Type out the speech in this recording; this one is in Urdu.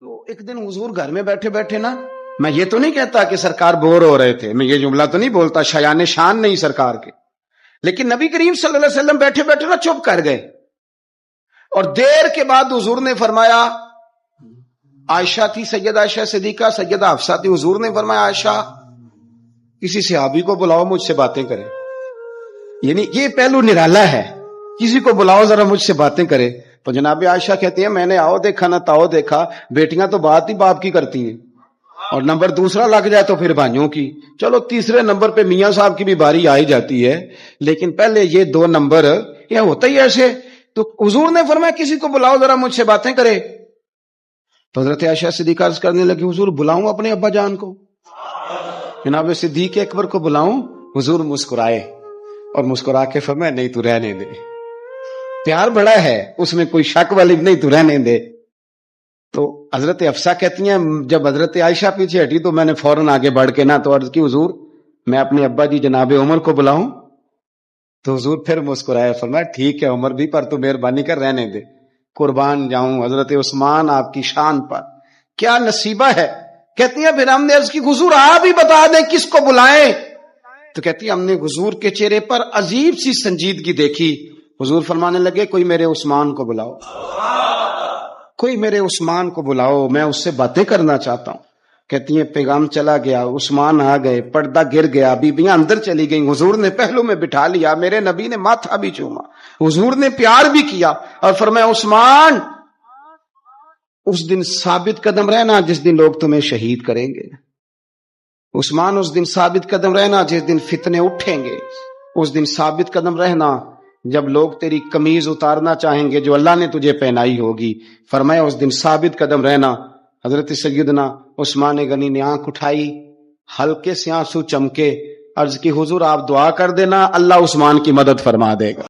تو ایک دن حضور گھر میں بیٹھے بیٹھے نا، میں یہ تو نہیں کہتا کہ سرکار بور ہو رہے تھے، میں یہ جملہ تو نہیں بولتا، شایان شان نہیں سرکار کے، لیکن نبی کریم صلی اللہ علیہ وسلم بیٹھے بیٹھے نا چپ کر گئے، اور دیر کے بعد حضور نے فرمایا، عائشہ تھی، سیدہ عائشہ صدیقہ، سیدہ حفصہ تھی، حضور نے فرمایا عائشہ کسی صحابی کو بلاؤ مجھ سے باتیں کرے، یعنی یہ پہلو نرالا ہے، کسی کو بلاؤ ذرا مجھ سے باتیں کرے۔ تو جناب عائشہ کہتی ہیں میں نے آؤ دیکھا نہ تاؤ دیکھا، بیٹیاں تو بات ہی باپ کی کرتی ہیں، اور نمبر دوسرا لگ جائے تو پھر بھائیوں کی، چلو تیسرے نمبر پہ میاں صاحب کی بھی باری آ ہی جاتی ہے، لیکن پہلے یہ دو نمبر یہ ہوتا ہی ایسے۔ تو حضور نے فرمایا کسی کو بلاؤ ذرا مجھ سے باتیں کرے۔ تو حضرت عائشہ صدیقہ عرض کرنے لگی حضور بلاؤں اپنے ابا جان کو، جناب صدیق اکبر کو بلاؤں؟ حضور مسکرائے اور مسکرا کے فرمایا نہیں تو رہنے دے، پیار بڑا ہے اس میں کوئی شک والی نہیں، تو رہنے دے۔ تو حضرت حفصہ کہتی ہیں جب حضرت عائشہ پیچھے ہٹی تو میں نے فوراً آگے بڑھ کے نہ تو عرض کی حضور میں اپنے ابا جی جناب عمر کو بلاؤں؟ تو حضور پھر مسکرائے، فرمایا ٹھیک ہے عمر بھی، پر تو مہربانی کر رہنے دے، قربان جاؤں حضرت عثمان آپ کی شان پر، کیا نصیبہ ہے۔ کہتی ہیں پھر ہم نے عرض کی حضور آپ ہی بتا دیں کس کو بلائیں؟ تو کہتی ہے ہم نے حضور کے چہرے پر عجیب سی سنجیدگی دیکھی، حضور فرمانے لگے کوئی میرے عثمان کو بلاؤ، کوئی میرے عثمان کو بلاؤ، میں اس سے باتیں کرنا چاہتا ہوں۔ کہتی ہیں پیغام چلا گیا، عثمان آ گئے، پردہ گر گیا، بیبیاں اندر چلی گئیں، حضور نے پہلو میں بٹھا لیا، میرے نبی نے ماتھا بھی چوما، حضور نے پیار بھی کیا، اور فرمایا عثمان اس دن ثابت قدم رہنا جس دن لوگ تمہیں شہید کریں گے، عثمان اس دن ثابت قدم رہنا جس دن فتنے اٹھیں گے، اس دن ثابت قدم رہنا جب لوگ تیری قمیض اتارنا چاہیں گے جو اللہ نے تجھے پہنائی ہوگی، فرمایا اس دن ثابت قدم رہنا۔ حضرت سیدنا عثمان غنی نے آنکھ اٹھائی، ہلکے سے آنسو چمکے، عرض کی حضور آپ دعا کر دینا اللہ عثمان کی مدد فرما دے گا۔